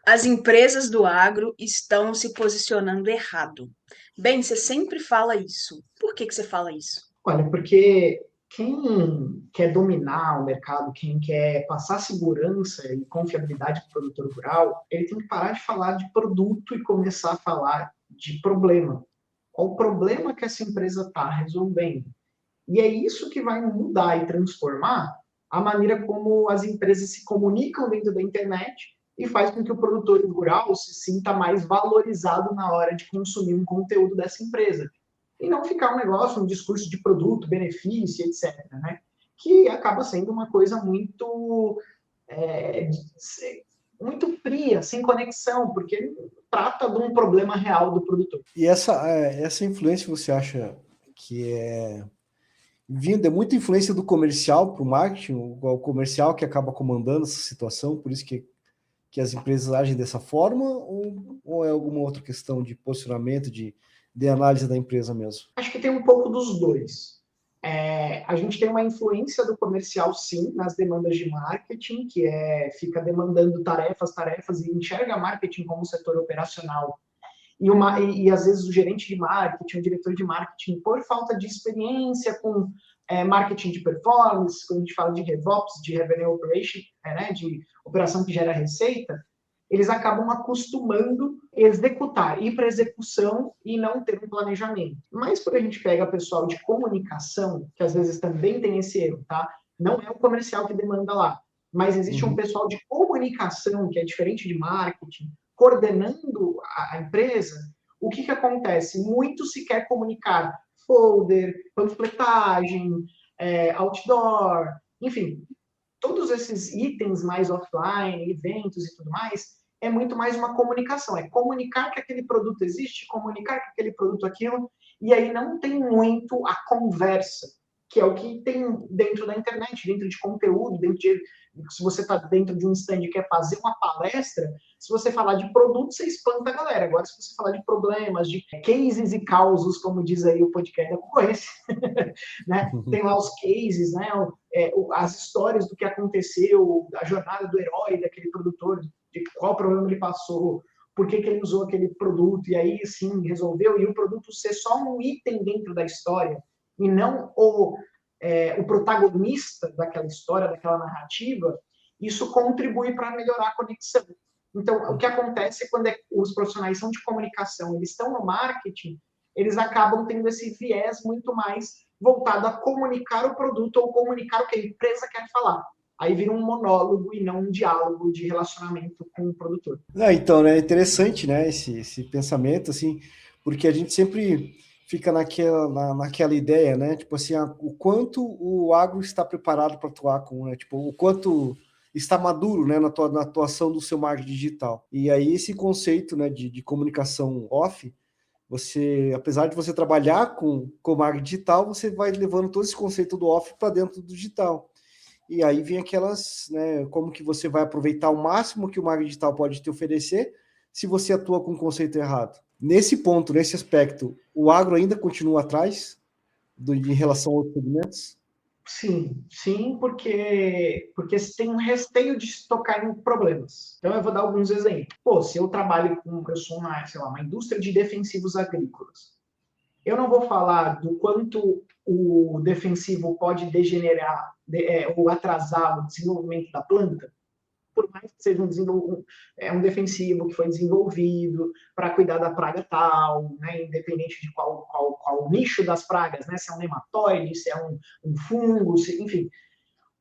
As empresas do agro estão se posicionando errado. Bem, você sempre fala isso. Por que você fala isso? Olha, porque quem quer dominar o mercado, quem quer passar segurança e confiabilidade para o produtor rural, ele tem que parar de falar de produto e começar a falar de problema. Qual o problema que essa empresa está resolvendo? E é isso que vai mudar e transformar a maneira como as empresas se comunicam dentro da internet e faz com que o produtor rural se sinta mais valorizado na hora de consumir um conteúdo dessa empresa. E não ficar um negócio, um discurso de produto, benefício, etc., né? Que acaba sendo uma coisa é, muito fria, sem conexão, porque trata de um problema real do produtor. E essa influência você acha que é vinda, é muita influência do comercial para o marketing, o comercial que acaba comandando essa situação, por isso que as empresas agem dessa forma, ou é alguma outra questão de posicionamento, de análise da empresa mesmo? Acho que tem um pouco dos dois. A gente tem uma influência do comercial, sim, nas demandas de marketing, que fica demandando tarefas e enxerga marketing como um setor operacional. E às vezes o gerente de marketing, o diretor de marketing, por falta de experiência com marketing de performance, quando a gente fala de RevOps, de Revenue Operation, né, de operação que gera receita, eles acabam acostumando executar, ir para execução e não ter um planejamento. Mas quando a gente pega pessoal de comunicação, que às vezes também tem esse erro, tá? Não é o comercial que demanda lá, mas existe um pessoal de comunicação, que é diferente de marketing, coordenando a empresa. O que acontece? Muito se quer comunicar folder, panfletagem, outdoor, enfim, todos esses itens mais offline, eventos e tudo mais, é muito mais uma comunicação, é comunicar que aquele produto existe, comunicar que aquele produto é aquilo, e aí não tem muito a conversa, que é o que tem dentro da internet, dentro de conteúdo, se você está dentro de um stand e quer fazer uma palestra, se você falar de produto, você espanta a galera. Agora, se você falar de problemas, de cases e causos, como diz aí o podcast da concorrência, né? Tem lá os cases, né? As histórias do que aconteceu, a jornada do herói daquele produtor, de qual problema ele passou, por que ele usou aquele produto, e aí sim resolveu, e o produto ser só um item dentro da história, e não o protagonista daquela história, daquela narrativa, isso contribui para melhorar a conexão. Então, o que acontece é quando os profissionais são de comunicação, eles estão no marketing, eles acabam tendo esse viés muito mais voltado a comunicar o produto ou comunicar o que a empresa quer falar. Aí vira um monólogo e não um diálogo de relacionamento com o produtor. Então, né, é interessante, né, esse pensamento, assim, porque a gente sempre fica naquela ideia, né, tipo assim, o quanto o agro está preparado para atuar com, né, tipo, o quanto está maduro, né, na atuação do seu marketing digital. E aí esse conceito, né, de comunicação off, você, apesar de você trabalhar com marketing digital, você vai levando todo esse conceito do off para dentro do digital. E aí vem aquelas, né, como que você vai aproveitar o máximo que o marketing digital pode te oferecer se você atua com o conceito errado. Nesse ponto, nesse aspecto, o agro ainda continua atrás em relação a outros segmentos? Sim, sim, porque tem um resteio de se tocar em problemas. Então eu vou dar alguns exemplos. Pô, se eu trabalho eu sou uma, sei lá, uma indústria de defensivos agrícolas. Eu não vou falar do quanto o defensivo pode degenerar ou atrasar o desenvolvimento da planta, por mais que seja um defensivo que foi desenvolvido para cuidar da praga tal, né, independente de qual o nicho das pragas, né, se é um nematóide, se é um fungo, enfim.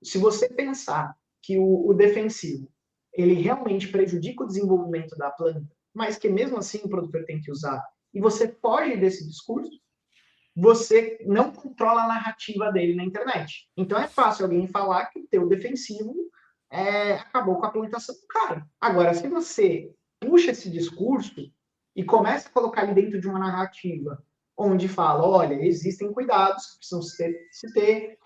Se você pensar que o defensivo ele realmente prejudica o desenvolvimento da planta, mas que mesmo assim o produtor tem que usar, e você foge desse discurso, você não controla a narrativa dele na internet. Então é fácil alguém falar que o teu defensivo acabou com a plantação do cara. Agora, se você puxa esse discurso e começa a colocar ele dentro de uma narrativa onde fala, olha, existem cuidados que precisam se ter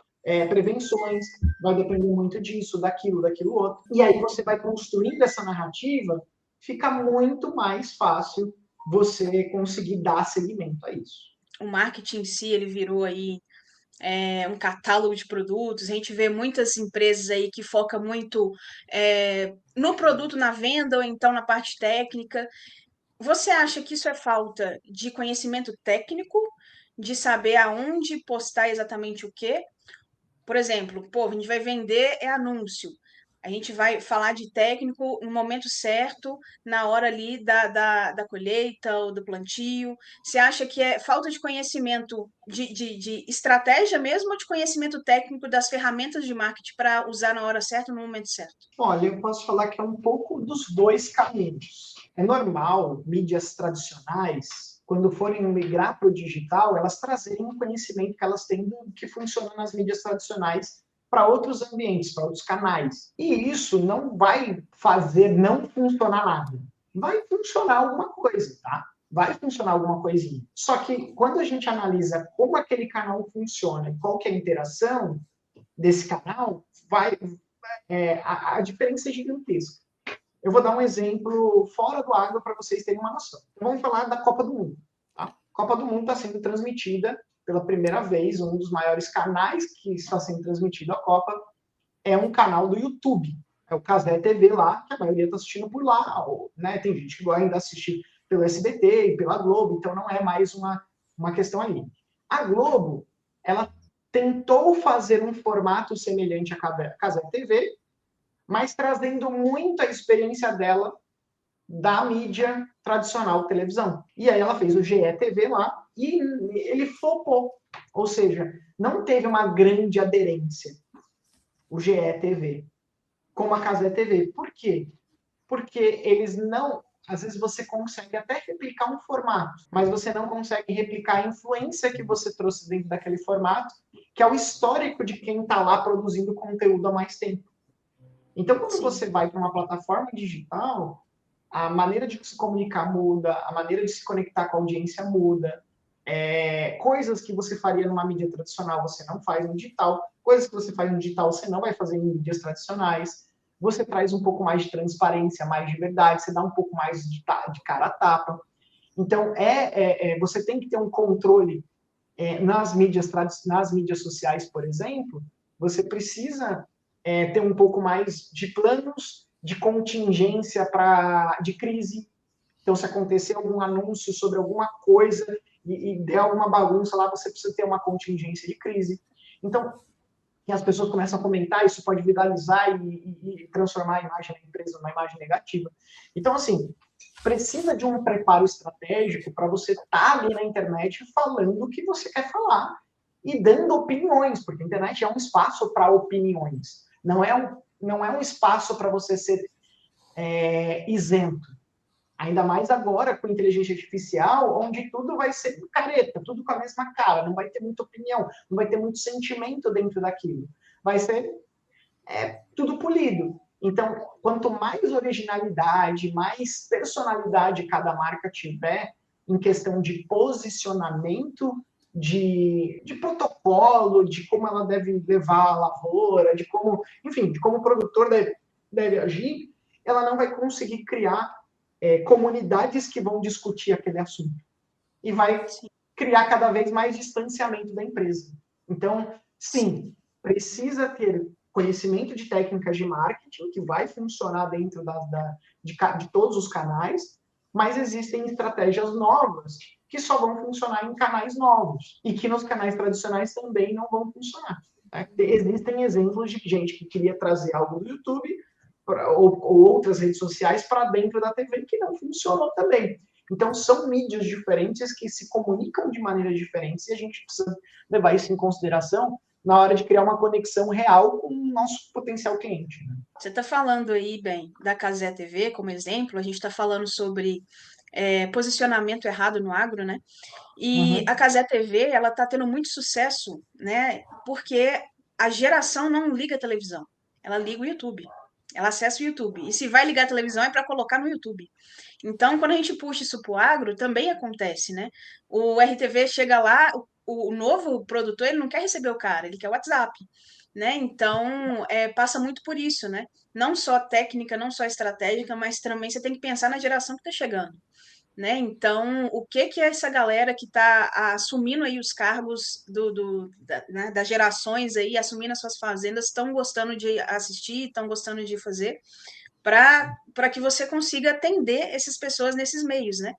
prevenções, vai depender muito disso, daquilo outro. E aí você vai construindo essa narrativa, fica muito mais fácil você conseguir dar seguimento a isso. O marketing em si, ele virou aí um catálogo de produtos. A gente vê muitas empresas aí que focam muito no produto, na venda, ou então na parte técnica. Você acha que isso é falta de conhecimento técnico, de saber aonde postar exatamente o quê? Por exemplo, pô, a gente vai vender anúncio. A gente vai falar de técnico no momento certo, na hora ali da colheita ou do plantio. Você acha que é falta de conhecimento de estratégia mesmo ou de conhecimento técnico das ferramentas de marketing para usar na hora certa, no momento certo? Olha, eu posso falar que é um pouco dos dois caminhos. É normal mídias tradicionais, quando forem migrar para o digital, elas trazerem o conhecimento que elas têm do que funciona nas mídias tradicionais para outros ambientes, para outros canais. E isso não vai fazer não funcionar nada. Vai funcionar alguma coisa, tá? Vai funcionar alguma coisinha. Só que quando a gente analisa como aquele canal funciona e qual que é a interação desse canal, a diferença é gigantesca. Eu vou dar um exemplo fora do agro para vocês terem uma noção. Então, vamos falar da Copa do Mundo. Tá? A Copa do Mundo está sendo transmitida pela primeira vez, um dos maiores canais que está sendo transmitido a Copa é um canal do YouTube. É o Cazé TV lá, que a maioria está assistindo por lá. Né? Tem gente que ainda assiste pelo SBT e pela Globo, então não é mais uma questão ali. A Globo, ela tentou fazer um formato semelhante à Cazé TV, mas trazendo muito a experiência dela da mídia tradicional televisão. E aí ela fez o GE TV lá e ele flopou. Ou seja, não teve uma grande aderência o GE TV como a Cazé TV. Por quê? Porque eles não... Às vezes você consegue até replicar um formato, mas você não consegue replicar a influência que você trouxe dentro daquele formato, que é o histórico de quem está lá produzindo conteúdo há mais tempo. Então, quando Sim. você vai para uma plataforma digital, a maneira de se comunicar muda, a maneira de se conectar com a audiência muda. Coisas que você faria numa mídia tradicional, você não faz no digital. Coisas que você faz no digital, você não vai fazer em mídias tradicionais. Você traz um pouco mais de transparência, mais de verdade, você dá um pouco mais de cara a tapa. Então, você tem que ter um controle nas mídias sociais, por exemplo, você precisa ter um pouco mais de planos de contingência de crise. Então, se acontecer algum anúncio sobre alguma coisa e der alguma bagunça lá, você precisa ter uma contingência de crise. Então, e as pessoas começam a comentar, isso pode viralizar e transformar a imagem da empresa numa imagem negativa. Então, assim, precisa de um preparo estratégico para você estar ali na internet falando o que você quer falar e dando opiniões, porque a internet é um espaço para opiniões, não é um espaço para você ser isento. Ainda mais agora com inteligência artificial, onde tudo vai ser careta, tudo com a mesma cara, não vai ter muita opinião, não vai ter muito sentimento dentro daquilo. Vai ser tudo polido. Então, quanto mais originalidade, mais personalidade cada marca tiver em questão de posicionamento, de protocolo, de como ela deve levar a lavoura, de como, enfim, de como o produtor deve agir, ela não vai conseguir criar comunidades que vão discutir aquele assunto. E vai criar cada vez mais distanciamento da empresa. Então, sim, precisa ter conhecimento de técnicas de marketing, que vai funcionar dentro de todos os canais, mas existem estratégias novas que só vão funcionar em canais novos e que nos canais tradicionais também não vão funcionar. Existem exemplos de gente que queria trazer algo do YouTube ou outras redes sociais para dentro da TV que não funcionou também. Então, são mídias diferentes que se comunicam de maneiras diferentes e a gente precisa levar isso em consideração na hora de criar uma conexão real com o nosso potencial cliente. Né? Você está falando aí, bem, da Cazé TV como exemplo, a gente está falando sobre posicionamento errado no agro, né? E a Cazé TV, ela está tendo muito sucesso, né? Porque a geração não liga a televisão, ela liga o YouTube. Ela acessa o YouTube. E se vai ligar a televisão é para colocar no YouTube. Então, quando a gente puxa isso para o agro, também acontece, né? O RTV chega lá, o novo produtor, ele não quer receber o cara, ele quer o WhatsApp, né? Então, passa muito por isso, né? Não só técnica, não só estratégica, mas também você tem que pensar na geração que está chegando, né? Então, o que que essa galera que está assumindo aí os cargos né, das gerações aí, assumindo as suas fazendas, estão gostando de assistir, estão gostando de fazer, para que você consiga atender essas pessoas nesses meios, né?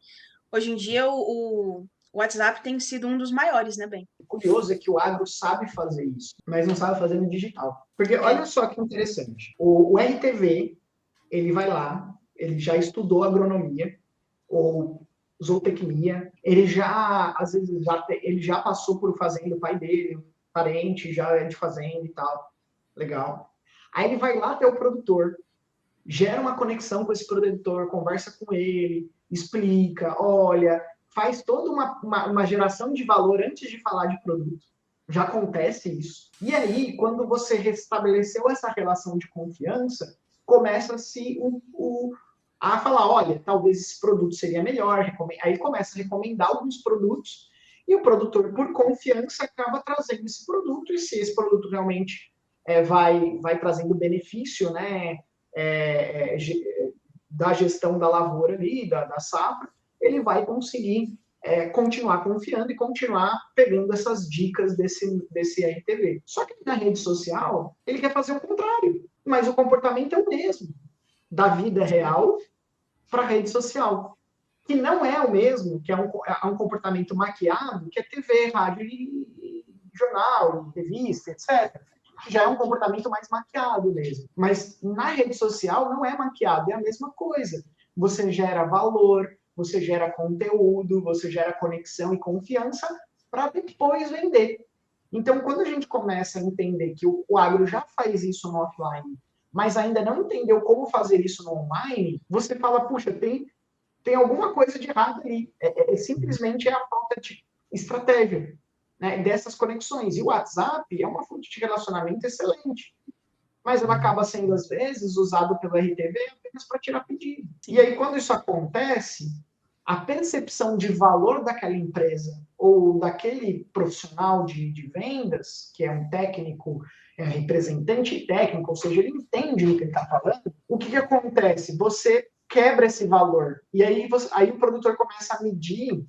Hoje em dia, o WhatsApp tem sido um dos maiores, né, Ben? O curioso é que o agro sabe fazer isso, mas não sabe fazer no digital. Porque olha só que interessante. O RTV, ele vai lá, ele já estudou agronomia, ou zootecnia, ele já, às vezes, ele já passou por fazenda, o pai dele, parente, já é de fazenda e tal. Legal. Aí ele vai lá até o produtor, gera uma conexão com esse produtor, conversa com ele, explica, olha, faz toda uma geração de valor antes de falar de produto. Já acontece isso. E aí, quando você restabeleceu essa relação de confiança, começa-se a falar, olha, talvez esse produto seria melhor. Aí começa a recomendar alguns produtos e o produtor, por confiança, acaba trazendo esse produto. E se esse produto realmente vai trazendo benefício, né, da gestão da lavoura ali, da safra, ele vai conseguir continuar confiando e continuar pegando essas dicas desse RTV. Só que na rede social, ele quer fazer o contrário, mas o comportamento é o mesmo, da vida real para a rede social, que não é o mesmo, que é um comportamento maquiado, que é TV, rádio e jornal, revista, etc. Já é um comportamento mais maquiado mesmo. Mas na rede social não é maquiado, é a mesma coisa. Você gera valor, você gera conteúdo, você gera conexão e confiança para depois vender. Então, quando a gente começa a entender que o agro já faz isso no offline, mas ainda não entendeu como fazer isso no online, você fala, puxa, tem alguma coisa de errado ali. Simplesmente a falta de estratégia, né, dessas conexões. E o WhatsApp é uma fonte de relacionamento excelente, mas ela acaba sendo, às vezes, usado pelo RTV apenas para tirar pedido. E aí, quando isso acontece, a percepção de valor daquela empresa ou daquele profissional de vendas, que é um técnico, representante técnico, ou seja, ele entende o que ele está falando, o que acontece? Você quebra esse valor. E aí, aí o produtor começa a medir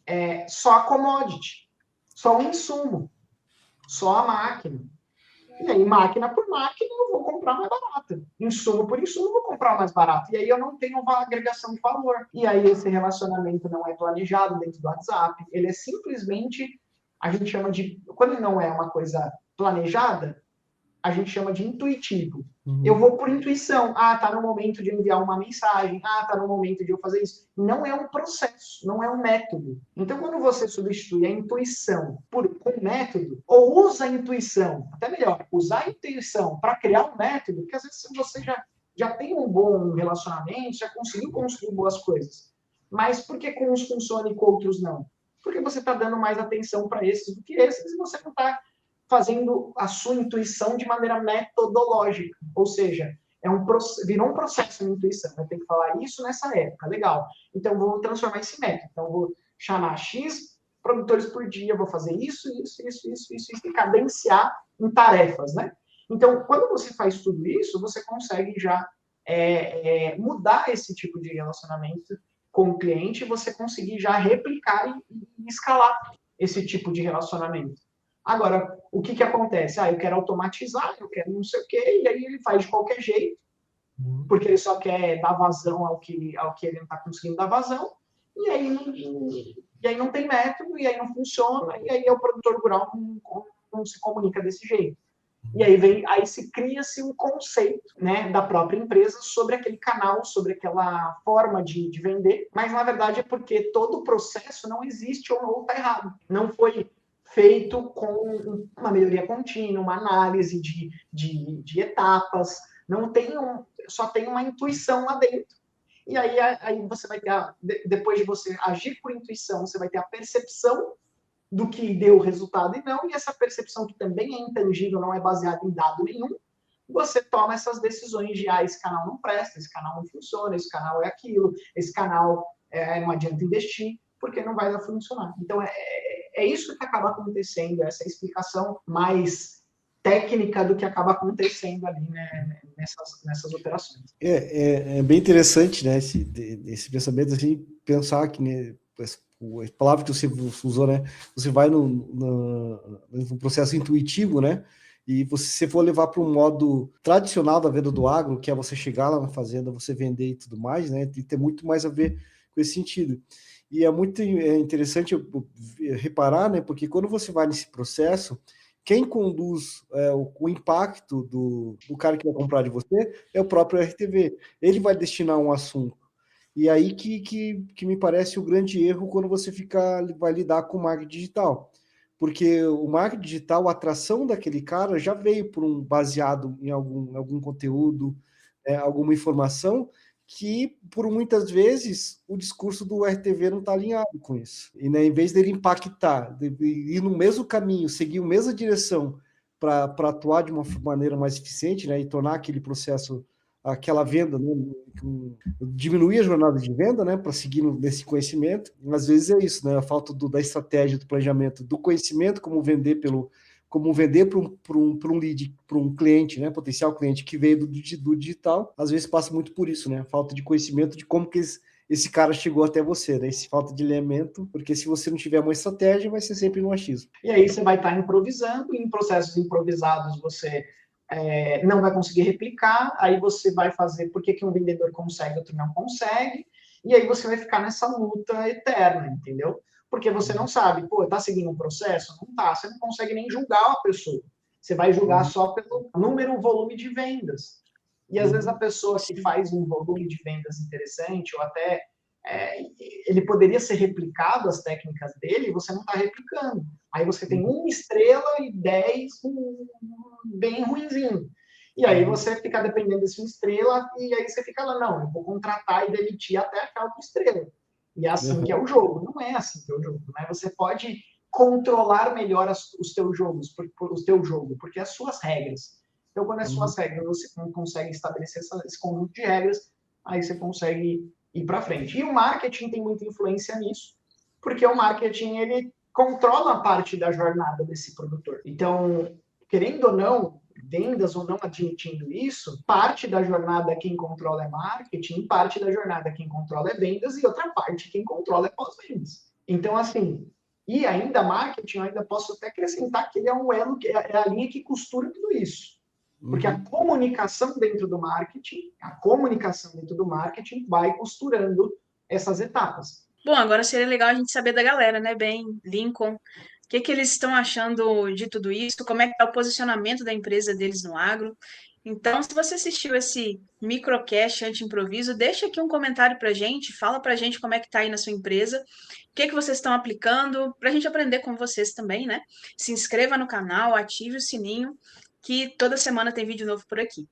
só a commodity, só o insumo, só a máquina. E aí, máquina por máquina, eu vou comprar mais barato. Insumo por insumo, eu vou comprar mais barato. E aí eu não tenho uma agregação de valor. E aí esse relacionamento não é planejado dentro do WhatsApp. Ele é simplesmente, a gente chama de, quando não é uma coisa planejada, a gente chama de intuitivo. Eu vou por intuição. Ah, tá no momento de enviar uma mensagem. Ah, tá no momento de eu fazer isso. Não é um processo, não é um método. Então, quando você substitui a intuição por um método, ou usa a intuição, até melhor, usar a intuição para criar um método, porque às vezes você já tem um bom relacionamento, já conseguiu construir boas coisas. Mas por que com uns funciona e com outros não? Porque você está dando mais atenção para esses do que esses, e você não está fazendo a sua intuição de maneira metodológica, ou seja, virou um processo de intuição. Eu tenho que falar isso nessa época, legal. Então, vou transformar esse método. Então, vou chamar X produtores por dia, vou fazer isso, e cadenciar em tarefas, né? Então, quando você faz tudo isso, você consegue já mudar esse tipo de relacionamento com o cliente, você conseguir já replicar e escalar esse tipo de relacionamento. Agora, o que acontece? Eu quero automatizar, eu quero não sei o quê, e aí ele faz de qualquer jeito, porque ele só quer dar vazão ao que ele não está conseguindo dar vazão, e aí não tem método, e aí não funciona, e aí o produtor rural não se comunica desse jeito. E aí se cria-se um conceito, né, da própria empresa sobre aquele canal, sobre aquela forma de vender, mas na verdade é porque todo o processo não existe ou está errado. Não foi feito com uma melhoria contínua, uma análise de etapas, só tem uma intuição lá dentro. E aí você vai ter, depois de você agir por intuição, você vai ter a percepção do que deu o resultado e não, e essa percepção que também é intangível, não é baseada em dado nenhum, você toma essas decisões de, esse canal não presta, esse canal não funciona, esse canal é aquilo, esse canal não adianta investir, porque não vai funcionar. Então, é isso que acaba acontecendo, essa explicação mais técnica do que acaba acontecendo ali, né, nessas operações. É bem interessante, né, esse pensamento, assim, pensar que, né, a palavra que você usou, né? Você vai no processo intuitivo, né? E se for levar para um modo tradicional da venda do agro, que é você chegar lá na fazenda, você vender e tudo mais, né? Tem que ter muito mais a ver com esse sentido. E é muito interessante reparar, né? Porque quando você vai nesse processo, quem conduz o impacto do cara que vai comprar de você é o próprio RTV. Ele vai destinar um assunto. E aí que me parece o grande erro quando você vai lidar com marketing digital. Porque o marketing digital, a atração daquele cara já veio baseado em algum conteúdo, alguma informação, que por muitas vezes o discurso do RTV não está alinhado com isso. E né, em vez dele impactar, de ir no mesmo caminho, seguir a mesma direção para atuar de uma maneira mais eficiente, né, e tornar aquele processo, aquela venda, né, diminuir a jornada de venda, né, para seguir nesse conhecimento. Às vezes é isso, né, a falta da estratégia, do planejamento, do conhecimento, como vender para um lead, para um cliente, né, potencial cliente que veio do digital, às vezes passa muito por isso, né, falta de conhecimento de como que esse cara chegou até você, né, esse falta de alinhamento, porque se você não tiver uma estratégia, vai ser sempre no achismo. E aí você vai estar improvisando, e em processos improvisados você não vai conseguir replicar, aí você vai fazer por que um vendedor consegue, outro não consegue, e aí você vai ficar nessa luta eterna, entendeu? Porque você não sabe, pô, tá seguindo um processo? Não tá, você não consegue nem julgar a pessoa. Você vai julgar só pelo número, volume de vendas. E às vezes a pessoa que faz um volume de vendas interessante, ou até ele poderia ser replicado, as técnicas dele, e você não está replicando. Aí você tem 1 estrela e 10 bem ruinzinho. E aí você fica dependendo desse 1 estrela, e aí você fica lá, não, eu vou contratar e demitir até aquela 1 estrela. E é assim que é o jogo. Não é assim que é o jogo. Né? Você pode controlar melhor os teus jogos, o teu jogo, porque as suas regras. Então, quando as suas regras, você não consegue estabelecer esse conjunto de regras, aí você consegue ir para frente. E o marketing tem muita influência nisso, porque o marketing, ele controla a parte da jornada desse produtor. Então, querendo ou não, vendas ou não admitindo isso, parte da jornada quem controla é marketing, parte da jornada quem controla é vendas e outra parte quem controla é pós-vendas. Então, assim, e ainda marketing, eu ainda posso até acrescentar que ele é um elo, é a linha que costura tudo isso. Porque a comunicação dentro do marketing vai costurando essas etapas. Bom, agora seria legal a gente saber da galera, né, Ben, Lincoln, o que eles estão achando de tudo isso, como é que está o posicionamento da empresa deles no agro. Então, se você assistiu esse microcast anti-improviso, deixa aqui um comentário para a gente, fala para a gente como é que está aí na sua empresa, o que vocês estão aplicando, para a gente aprender com vocês também, né? Se inscreva no canal, ative o sininho, que toda semana tem vídeo novo por aqui.